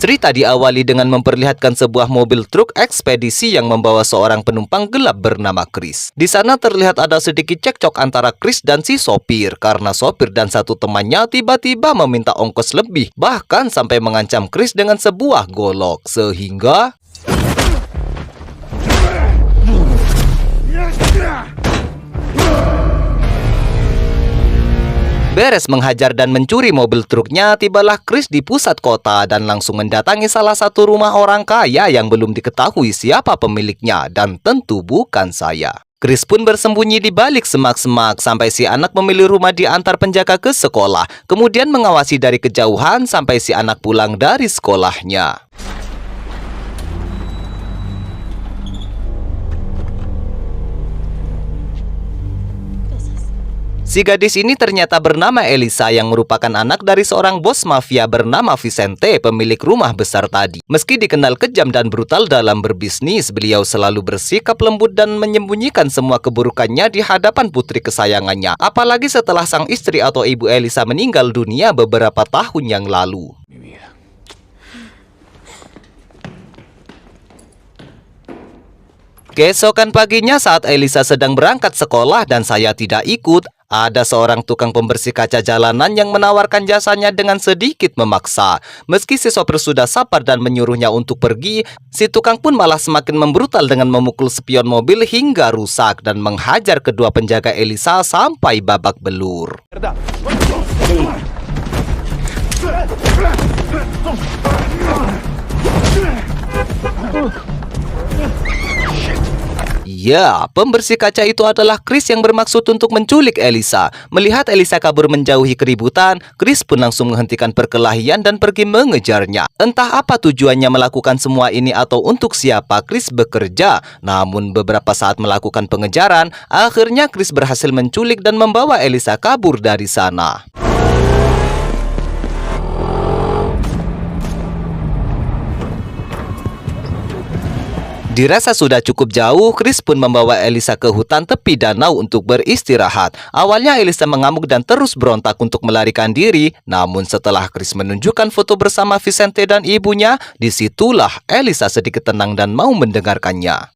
Cerita diawali dengan memperlihatkan sebuah mobil truk ekspedisi yang membawa seorang penumpang gelap bernama Chris. Di sana terlihat ada sedikit cekcok antara Chris dan si sopir karena sopir dan satu temannya tiba-tiba meminta ongkos lebih, bahkan sampai mengancam Chris dengan sebuah golok, sehingga beres menghajar dan mencuri mobil truknya, tibalah Chris di pusat kota dan langsung mendatangi salah satu rumah orang kaya yang belum diketahui siapa pemiliknya, dan tentu bukan saya. Chris pun bersembunyi di balik semak-semak sampai si anak memilih rumah diantar penjaga ke sekolah, kemudian mengawasi dari kejauhan sampai si anak pulang dari sekolahnya. Si gadis ini ternyata bernama Elisa yang merupakan anak dari seorang bos mafia bernama Vicente, pemilik rumah besar tadi. Meski dikenal kejam dan brutal dalam berbisnis, beliau selalu bersikap lembut dan menyembunyikan semua keburukannya di hadapan putri kesayangannya. Apalagi setelah sang istri atau ibu Elisa meninggal dunia beberapa tahun yang lalu. Keesokan paginya saat Elisa sedang berangkat sekolah dan saya tidak ikut, ada seorang tukang pembersih kaca jalanan yang menawarkan jasanya dengan sedikit memaksa. Meski si sopir sudah sabar dan menyuruhnya untuk pergi, si tukang pun malah semakin membrutal dengan memukul spion mobil hingga rusak dan menghajar kedua penjaga Elisa sampai babak belur. Ya, pembersih kaca itu adalah Chris yang bermaksud untuk menculik Elisa. Melihat Elisa kabur menjauhi keributan, Chris pun langsung menghentikan perkelahian dan pergi mengejarnya. Entah apa tujuannya melakukan semua ini atau untuk siapa Chris bekerja. Namun beberapa saat melakukan pengejaran, akhirnya Chris berhasil menculik dan membawa Elisa kabur dari sana. Dirasa sudah cukup jauh, Chris pun membawa Elisa ke hutan tepi danau untuk beristirahat. Awalnya Elisa mengamuk dan terus berontak untuk melarikan diri, namun setelah Chris menunjukkan foto bersama Vicente dan ibunya, disitulah Elisa sedikit tenang dan mau mendengarkannya.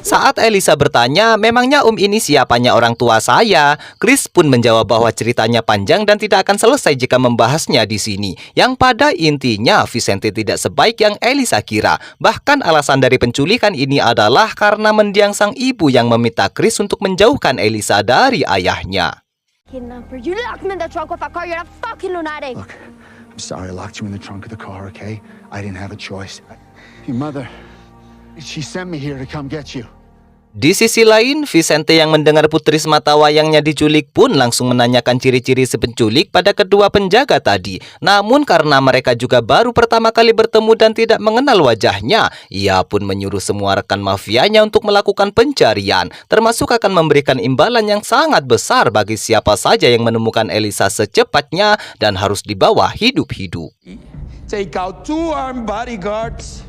Saat Elisa bertanya, memangnya ini siapanya orang tua saya? Chris pun menjawab bahwa ceritanya panjang dan tidak akan selesai jika membahasnya di sini. Yang pada intinya, Vicente tidak sebaik yang Elisa kira. Bahkan alasan dari penculikan ini adalah karena mendiang sang ibu yang meminta Chris untuk menjauhkan Elisa dari ayahnya. Kidnapper, you locked me in the trunk of a car. You're a fucking lunatic. Look, I'm sorry I locked you in the trunk of the car, okay? I didn't have a choice. Your mother, she sent me here to come get you. Di sisi lain, Vicente yang mendengar putri semata wayangnya diculik pun langsung menanyakan ciri-ciri si penculik pada kedua penjaga tadi. Namun karena mereka juga baru pertama kali bertemu dan tidak mengenal wajahnya, ia pun menyuruh semua rekan mafianya untuk melakukan pencarian, termasuk akan memberikan imbalan yang sangat besar bagi siapa saja yang menemukan Elisa secepatnya dan harus dibawa hidup-hidup. Take out 2 armed bodyguards.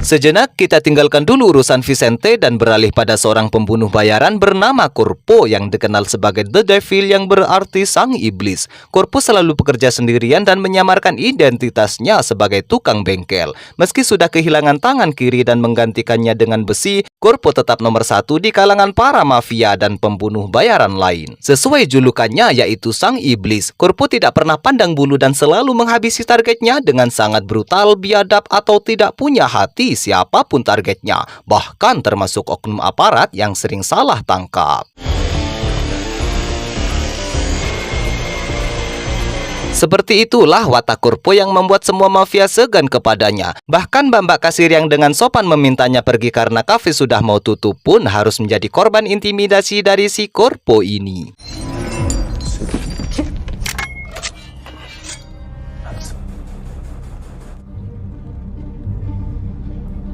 Sejenak kita tinggalkan dulu urusan Vicente dan beralih pada seorang pembunuh bayaran bernama Corpo yang dikenal sebagai The Devil yang berarti sang iblis. Corpo selalu bekerja sendirian dan menyamarkan identitasnya sebagai tukang bengkel. Meski sudah kehilangan tangan kiri dan menggantikannya dengan besi, Corpo tetap nomor 1 di kalangan para mafia dan pembunuh bayaran lain. Sesuai julukannya yaitu sang iblis, Corpo tidak pernah pandang bulu dan selalu menghabisi targetnya dengan sangat brutal, biadab atau tidak punya hati siapapun targetnya, bahkan termasuk oknum aparat yang sering salah tangkap. Seperti itulah watak Corpo yang membuat semua mafia segan kepadanya. Bahkan mbak-mbak kasir yang dengan sopan memintanya pergi karena kafe sudah mau tutup pun harus menjadi korban intimidasi dari si Corpo ini.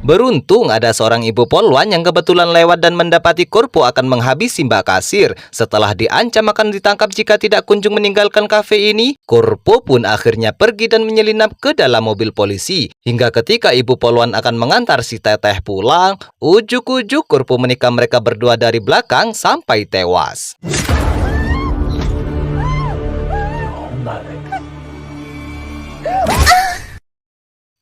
Beruntung ada seorang ibu polwan yang kebetulan lewat dan mendapati Corpo akan menghabisi mbak kasir. Setelah diancam akan ditangkap jika tidak kunjung meninggalkan kafe ini, Corpo pun akhirnya pergi dan menyelinap ke dalam mobil polisi. Hingga ketika ibu polwan akan mengantar si teteh pulang, ujuk-ujuk Corpo menikam mereka berdua dari belakang sampai tewas.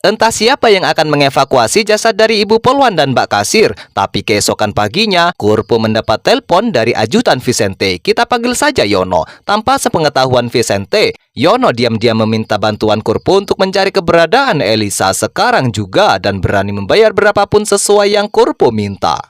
Entah siapa yang akan mengevakuasi jasad dari Ibu Polwan dan Mbak Kasir. Tapi keesokan paginya, Corpo mendapat telepon dari ajudan Vicente. Kita panggil saja Yono. Tanpa sepengetahuan Vicente, Yono diam-diam meminta bantuan Corpo untuk mencari keberadaan Elisa sekarang juga dan berani membayar berapapun sesuai yang Corpo minta.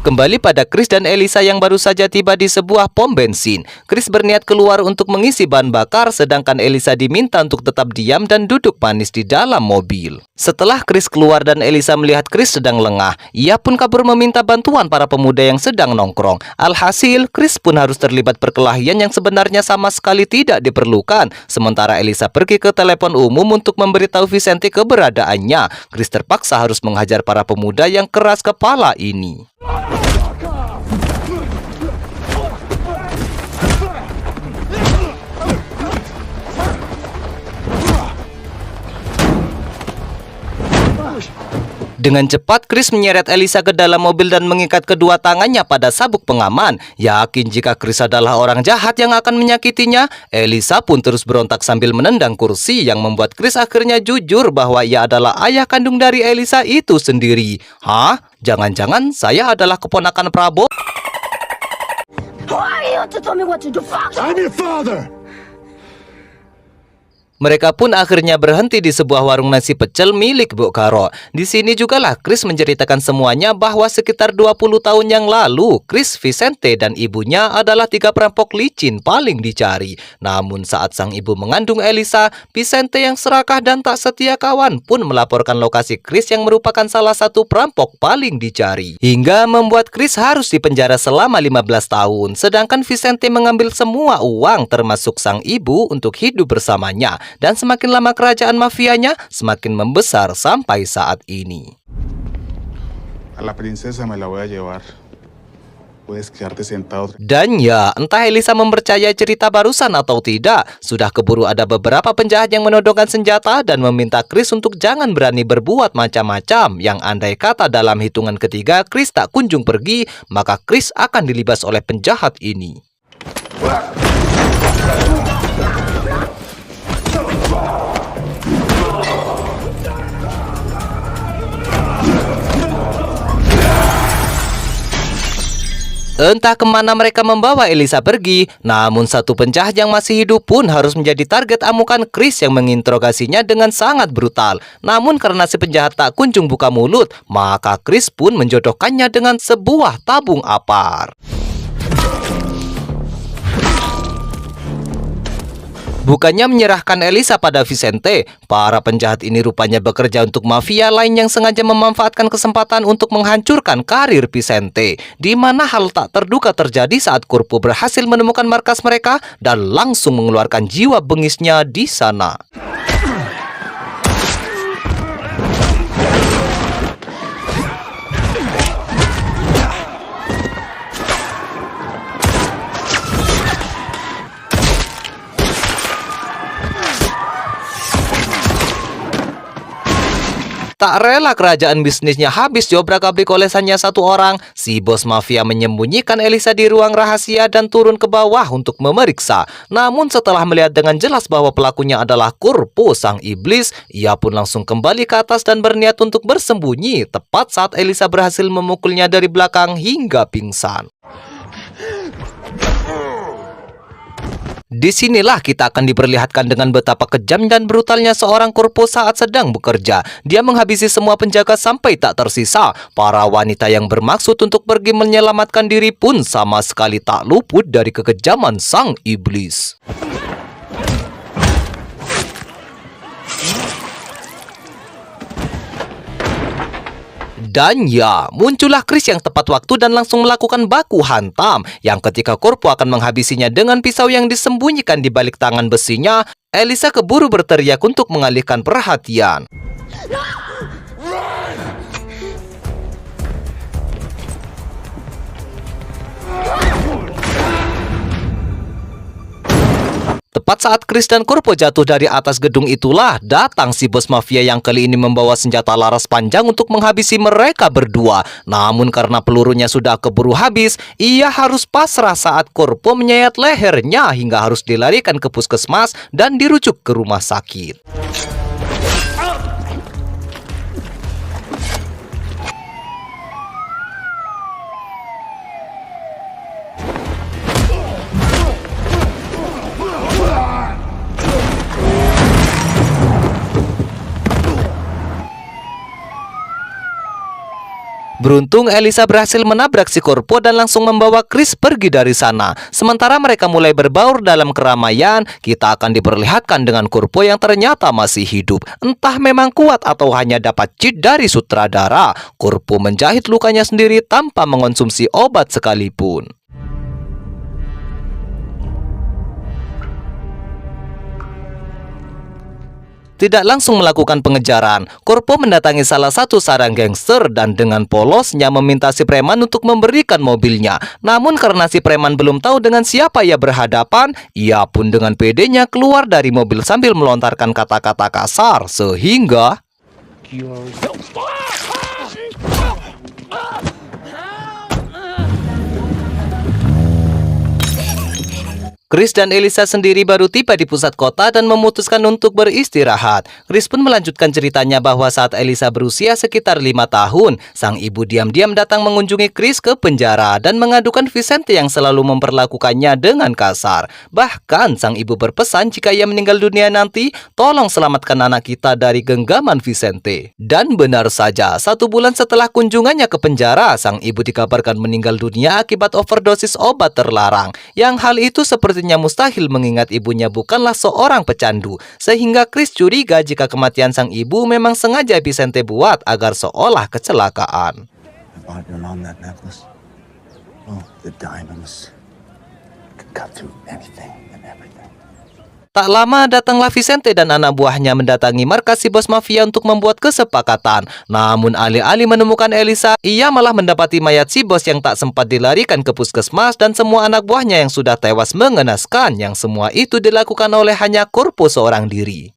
Kembali pada Chris dan Elisa yang baru saja tiba di sebuah pom bensin. Chris berniat keluar untuk mengisi bahan bakar, sedangkan Elisa diminta untuk tetap diam dan duduk manis di dalam mobil. Setelah Chris keluar dan Elisa melihat Chris sedang lengah, ia pun kabur meminta bantuan para pemuda yang sedang nongkrong. Alhasil, Chris pun harus terlibat perkelahian yang sebenarnya sama sekali tidak diperlukan. Sementara Elisa pergi ke telepon umum untuk memberitahu Vicente keberadaannya. Chris terpaksa harus menghajar para pemuda yang keras kepala ini. Dengan cepat, Chris menyeret Elisa ke dalam mobil dan mengikat kedua tangannya pada sabuk pengaman. Yakin jika Chris adalah orang jahat yang akan menyakitinya, Elisa pun terus berontak sambil menendang kursi yang membuat Chris akhirnya jujur bahwa ia adalah ayah kandung dari Elisa itu sendiri. Hah? Jangan-jangan saya adalah keponakan Prabowo? Who are you to tell me what to do? Fuck! I'm your father! Mereka pun akhirnya berhenti di sebuah warung nasi pecel milik Bu Karo. Di sini jugalah Chris menceritakan semuanya bahwa sekitar 20 tahun yang lalu, Chris, Vicente, dan ibunya adalah 3 perampok licin paling dicari. Namun saat sang ibu mengandung Elisa, Vicente yang serakah dan tak setia kawan pun melaporkan lokasi Chris yang merupakan salah satu perampok paling dicari. Hingga membuat Chris harus dipenjara selama 15 tahun. Sedangkan Vicente mengambil semua uang termasuk sang ibu untuk hidup bersamanya. Dan semakin lama kerajaan mafianya semakin membesar sampai saat ini. A la princesa me la voy a llevar. Puedes quedarte sentado. Dan ya, entah Elisa mempercayai cerita barusan atau tidak, sudah keburu ada beberapa penjahat yang menodongkan senjata dan meminta Chris untuk jangan berani berbuat macam-macam. Yang andai kata dalam hitungan ketiga Chris tak kunjung pergi, maka Chris akan dilibas oleh penjahat ini. Entah kemana mereka membawa Elisa pergi, namun satu penjahat yang masih hidup pun harus menjadi target amukan Chris yang menginterogasinya dengan sangat brutal. Namun karena si penjahat tak kunjung buka mulut, maka Chris pun menjodohkannya dengan sebuah tabung apar. Bukannya menyerahkan Elisa pada Vicente, para penjahat ini rupanya bekerja untuk mafia lain yang sengaja memanfaatkan kesempatan untuk menghancurkan karir Vicente. Di mana hal tak terduga terjadi saat Corpo berhasil menemukan markas mereka dan langsung mengeluarkan jiwa bengisnya di sana. Tak rela kerajaan bisnisnya habis diobrak-abrik oleh hanya satu orang, si bos mafia menyembunyikan Elisa di ruang rahasia dan turun ke bawah untuk memeriksa. Namun setelah melihat dengan jelas bahwa pelakunya adalah Corpo sang iblis, ia pun langsung kembali ke atas dan berniat untuk bersembunyi, tepat saat Elisa berhasil memukulnya dari belakang hingga pingsan. Disinilah kita akan diperlihatkan dengan betapa kejam dan brutalnya seorang Corpo saat sedang bekerja. Dia menghabisi semua penjaga sampai tak tersisa. Para wanita yang bermaksud untuk pergi menyelamatkan diri pun sama sekali tak luput dari kekejaman sang iblis. Dan ya, muncullah Chris yang tepat waktu dan langsung melakukan baku hantam. Yang ketika Corpo akan menghabisinya dengan pisau yang disembunyikan di balik tangan besinya, Elisa keburu berteriak untuk mengalihkan perhatian. Tepat Tepat saat Chris dan Corpo jatuh dari atas gedung itulah datang si bos mafia yang kali ini membawa senjata laras panjang untuk menghabisi mereka berdua. Namun karena pelurunya sudah keburu habis, ia harus pasrah saat Corpo menyayat lehernya hingga harus dilarikan ke puskesmas dan dirujuk ke rumah sakit. Beruntung Elisa berhasil menabrak si Corpo dan langsung membawa Chris pergi dari sana. Sementara mereka mulai berbaur dalam keramaian, kita akan diperlihatkan dengan Corpo yang ternyata masih hidup. Entah memang kuat atau hanya dapat cheat dari sutradara, Corpo menjahit lukanya sendiri tanpa mengonsumsi obat sekalipun. Tidak langsung melakukan pengejaran, Corpo mendatangi salah satu sarang gangster dan dengan polosnya meminta si preman untuk memberikan mobilnya. Namun karena si preman belum tahu dengan siapa ia berhadapan, ia pun dengan pedenya keluar dari mobil sambil melontarkan kata-kata kasar sehingga Chris dan Elisa sendiri baru tiba di pusat kota dan memutuskan untuk beristirahat. Chris pun melanjutkan ceritanya bahwa saat Elisa berusia sekitar 5 tahun, sang ibu diam-diam datang mengunjungi Chris ke penjara dan mengadukan Vicente yang selalu memperlakukannya dengan kasar. Bahkan sang ibu berpesan jika ia meninggal dunia nanti, tolong selamatkan anak kita dari genggaman Vicente. Dan benar saja, 1 bulan setelah kunjungannya ke penjara, sang ibu dikabarkan meninggal dunia akibat overdosis obat terlarang. Yang hal itu sepertinya mustahil mengingat ibunya bukanlah seorang pecandu, sehingga Chris curiga jika kematian sang ibu memang sengaja Vicente buat agar seolah kecelakaan. I bought your mom that necklace. Oh, the diamonds could cut through anything and everything. Tak lama datanglah Vicente dan anak buahnya mendatangi markas si bos mafia untuk membuat kesepakatan. Namun alih-alih menemukan Elisa, ia malah mendapati mayat si bos yang tak sempat dilarikan ke puskesmas dan semua anak buahnya yang sudah tewas mengenaskan. Yang semua itu dilakukan oleh hanya Corpo seorang diri.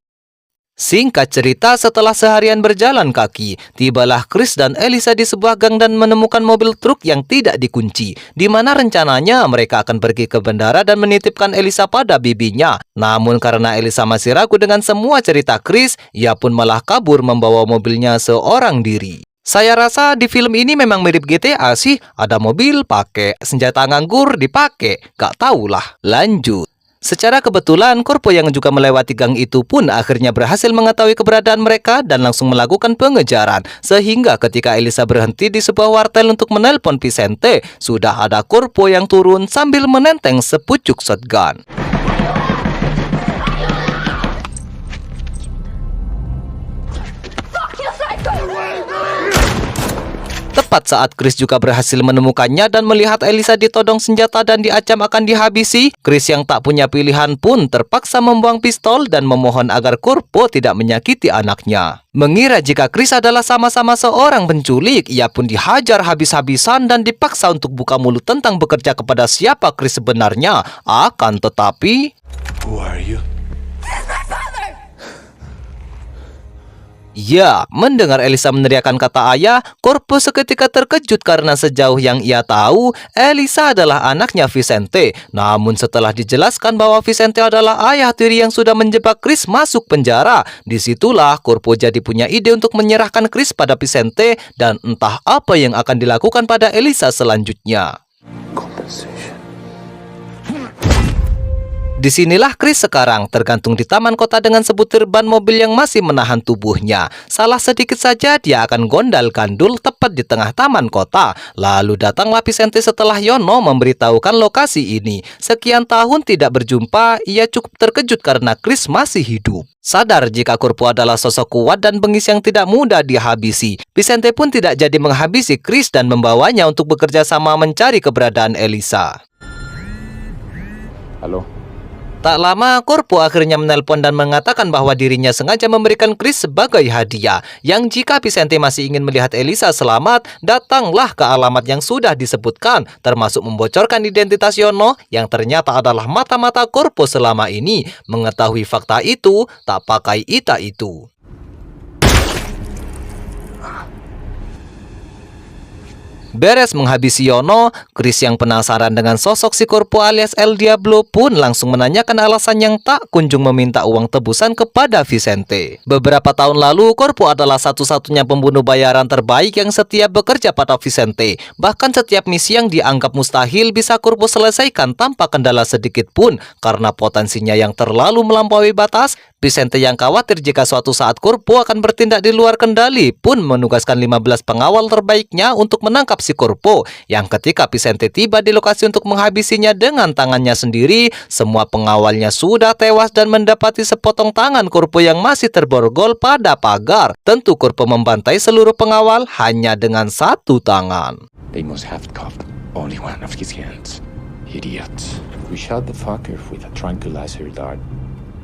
Singkat cerita, setelah seharian berjalan kaki, tibalah Chris dan Elisa di sebuah gang dan menemukan mobil truk yang tidak dikunci, di mana rencananya mereka akan pergi ke bandara dan menitipkan Elisa pada bibinya. Namun karena Elisa masih ragu dengan semua cerita Chris, ia pun malah kabur membawa mobilnya seorang diri. Saya rasa di film ini memang mirip GTA sih, ada mobil pakai, senjata nganggur dipakai, gak tahulah. Lanjut. Secara kebetulan, Corpo yang juga melewati gang itu pun akhirnya berhasil mengetahui keberadaan mereka dan langsung melakukan pengejaran. Sehingga ketika Elisa berhenti di sebuah wartel untuk menelpon Vicente, sudah ada Corpo yang turun sambil menenteng sepucuk shotgun. Tepat saat Chris juga berhasil menemukannya dan melihat Elisa ditodong senjata dan diancam akan dihabisi, Chris yang tak punya pilihan pun terpaksa membuang pistol dan memohon agar Corpo tidak menyakiti anaknya. Mengira jika Chris adalah sama-sama seorang penculik, ia pun dihajar habis-habisan dan dipaksa untuk buka mulut tentang bekerja kepada siapa Chris sebenarnya. Akan tetapi... Who are you? Ya, mendengar Elisa meneriakkan kata ayah, Corpo seketika terkejut karena sejauh yang ia tahu, Elisa adalah anaknya Vicente. Namun setelah dijelaskan bahwa Vicente adalah ayah tiri yang sudah menjebak Chris masuk penjara, disitulah Corpo jadi punya ide untuk menyerahkan Chris pada Vicente dan entah apa yang akan dilakukan pada Elisa selanjutnya. Disinilah Chris sekarang, tergantung di taman kota dengan sebutir ban mobil yang masih menahan tubuhnya. Salah sedikit saja dia akan gondal gandul tepat di tengah taman kota. Lalu datanglah Vicente setelah Yono memberitahukan lokasi ini. Sekian tahun tidak berjumpa, ia cukup terkejut karena Chris masih hidup. Sadar jika Corpo adalah sosok kuat dan bengis yang tidak mudah dihabisi, Vicente pun tidak jadi menghabisi Chris dan membawanya untuk bekerja sama mencari keberadaan Elisa. Aló. Tak lama, Corpo akhirnya menelpon dan mengatakan bahwa dirinya sengaja memberikan Chris sebagai hadiah, yang jika Vicente masih ingin melihat Elisa selamat, datanglah ke alamat yang sudah disebutkan, termasuk membocorkan identitas Yono yang ternyata adalah mata-mata Corpo selama ini. Mengetahui fakta itu, tak pakai ita itu. Beres menghabisi Yono, Chris yang penasaran dengan sosok si Corpo alias El Diablo pun langsung menanyakan alasan yang tak kunjung meminta uang tebusan kepada Vicente. Beberapa tahun lalu, Corpo adalah satu-satunya pembunuh bayaran terbaik yang setia bekerja pada Vicente. Bahkan setiap misi yang dianggap mustahil bisa Corpo selesaikan tanpa kendala sedikit pun karena potensinya yang terlalu melampaui batas. Vicente yang khawatir jika suatu saat Corpo akan bertindak di luar kendali pun menugaskan 15 pengawal terbaiknya untuk menangkap si Corpo, yang ketika Vicente tiba di lokasi untuk menghabisinya dengan tangannya sendiri, semua pengawalnya sudah tewas dan mendapati sepotong tangan Corpo yang masih terborgol pada pagar. Tentu Corpo membantai seluruh pengawal hanya dengan satu tangan. They must have cut only one of his hands. Idiots. We shot the fucker with a tranquilizer dart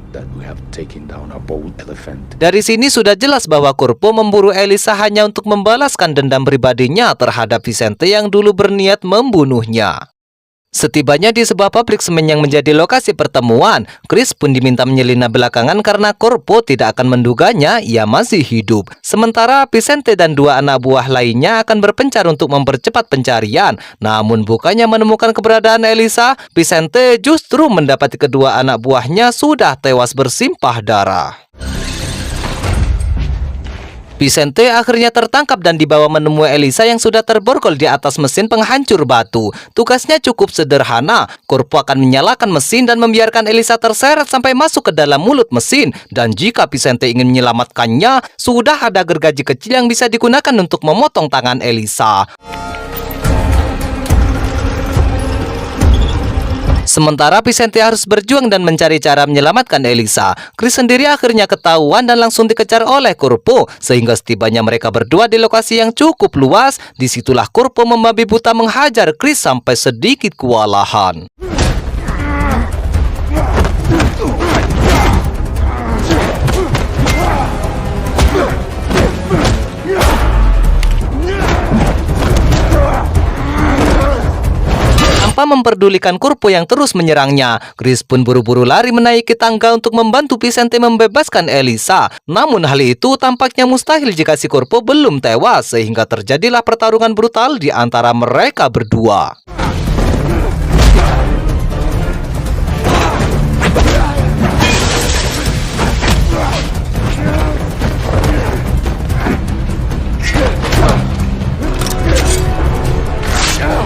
that we have taken down a bold elephant. Dari sini sudah jelas bahwa Corpo memburu Elisa hanya untuk membalaskan dendam pribadinya terhadap Vicente yang dulu berniat membunuhnya. Setibanya di sebuah pabrik semen yang menjadi lokasi pertemuan, Chris pun diminta menyelinap belakangan karena Corpo tidak akan menduganya ia masih hidup. Sementara Vicente dan dua anak buah lainnya akan berpencar untuk mempercepat pencarian. Namun bukannya menemukan keberadaan Elisa, Vicente justru mendapati kedua anak buahnya sudah tewas bersimpah darah. Vicente akhirnya tertangkap dan dibawa menemui Elisa yang sudah terborgol di atas mesin penghancur batu. Tugasnya cukup sederhana. Corpo akan menyalakan mesin dan membiarkan Elisa terseret sampai masuk ke dalam mulut mesin. Dan jika Vicente ingin menyelamatkannya, sudah ada gergaji kecil yang bisa digunakan untuk memotong tangan Elisa. Sementara Vicente harus berjuang dan mencari cara menyelamatkan Elisa. Chris sendiri akhirnya ketahuan dan langsung dikejar oleh Corpo. Sehingga setibanya mereka berdua di lokasi yang cukup luas, disitulah Corpo membabi buta menghajar Chris sampai sedikit kewalahan. Tanpa memperdulikan Corpo yang terus menyerangnya, Chris pun buru-buru lari menaiki tangga untuk membantu Vicente membebaskan Elisa. Namun hal itu tampaknya mustahil jika si Corpo belum tewas, sehingga terjadilah pertarungan brutal di antara mereka berdua.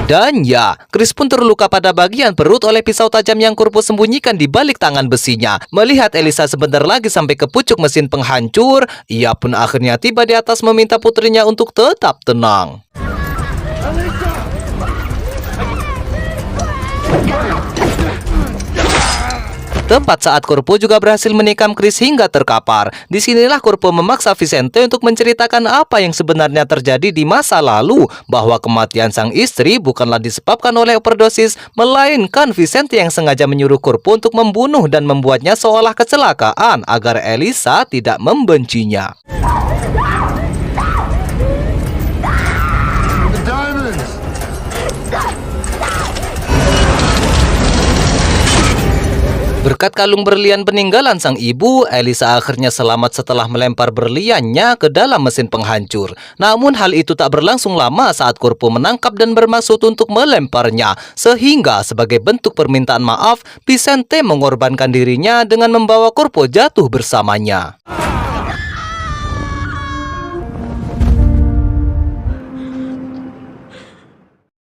Dan ya, Chris pun terluka pada bagian perut oleh pisau tajam yang Corpo sembunyikan di balik tangan besinya. Melihat Elisa sebentar lagi sampai ke pucuk mesin penghancur, ia pun akhirnya tiba di atas meminta putrinya untuk tetap tenang. Tepat saat Corpo juga berhasil menikam Chris hingga terkapar. Disinilah Corpo memaksa Vicente untuk menceritakan apa yang sebenarnya terjadi di masa lalu, bahwa kematian sang istri bukanlah disebabkan oleh overdosis, melainkan Vicente yang sengaja menyuruh Corpo untuk membunuh dan membuatnya seolah kecelakaan agar Elisa tidak membencinya. Berkat kalung berlian peninggalan sang ibu, Elisa akhirnya selamat setelah melempar berliannya ke dalam mesin penghancur. Namun hal itu tak berlangsung lama saat Corpo menangkap dan bermaksud untuk melemparnya. Sehingga sebagai bentuk permintaan maaf, Vicente mengorbankan dirinya dengan membawa Corpo jatuh bersamanya.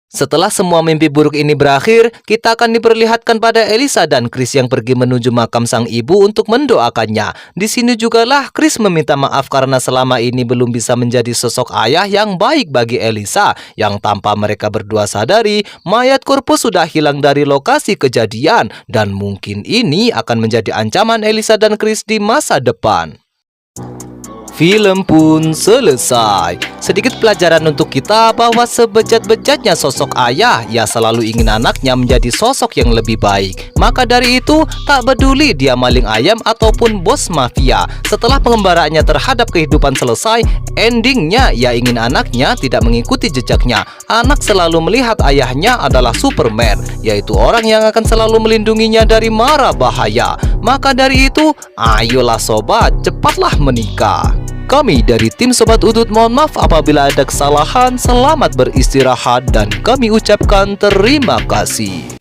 Setelah semua mimpi buruk ini berakhir, kita akan diperlihatkan pada Elisa dan Chris yang pergi menuju makam sang ibu untuk mendoakannya. Di sini jugalah Chris meminta maaf karena selama ini belum bisa menjadi sosok ayah yang baik bagi Elisa. Yang tanpa mereka berdua sadari, mayat Corpo sudah hilang dari lokasi kejadian. Dan mungkin ini akan menjadi ancaman Elisa dan Chris di masa depan. Film pun selesai. Sedikit pelajaran untuk kita bahwa sebejat-bejatnya sosok ayah, ia selalu ingin anaknya menjadi sosok yang lebih baik. Maka dari itu, tak peduli dia maling ayam ataupun bos mafia. Setelah pengembaraannya terhadap kehidupan selesai, endingnya ia ingin anaknya tidak mengikuti jejaknya. Anak selalu melihat ayahnya adalah Superman, yaitu orang yang akan selalu melindunginya dari mara bahaya. Maka dari itu, ayolah sobat, cepatlah menikah. Kami dari tim Sobat Udut mohon maaf apabila ada kesalahan. Selamat beristirahat dan kami ucapkan terima kasih.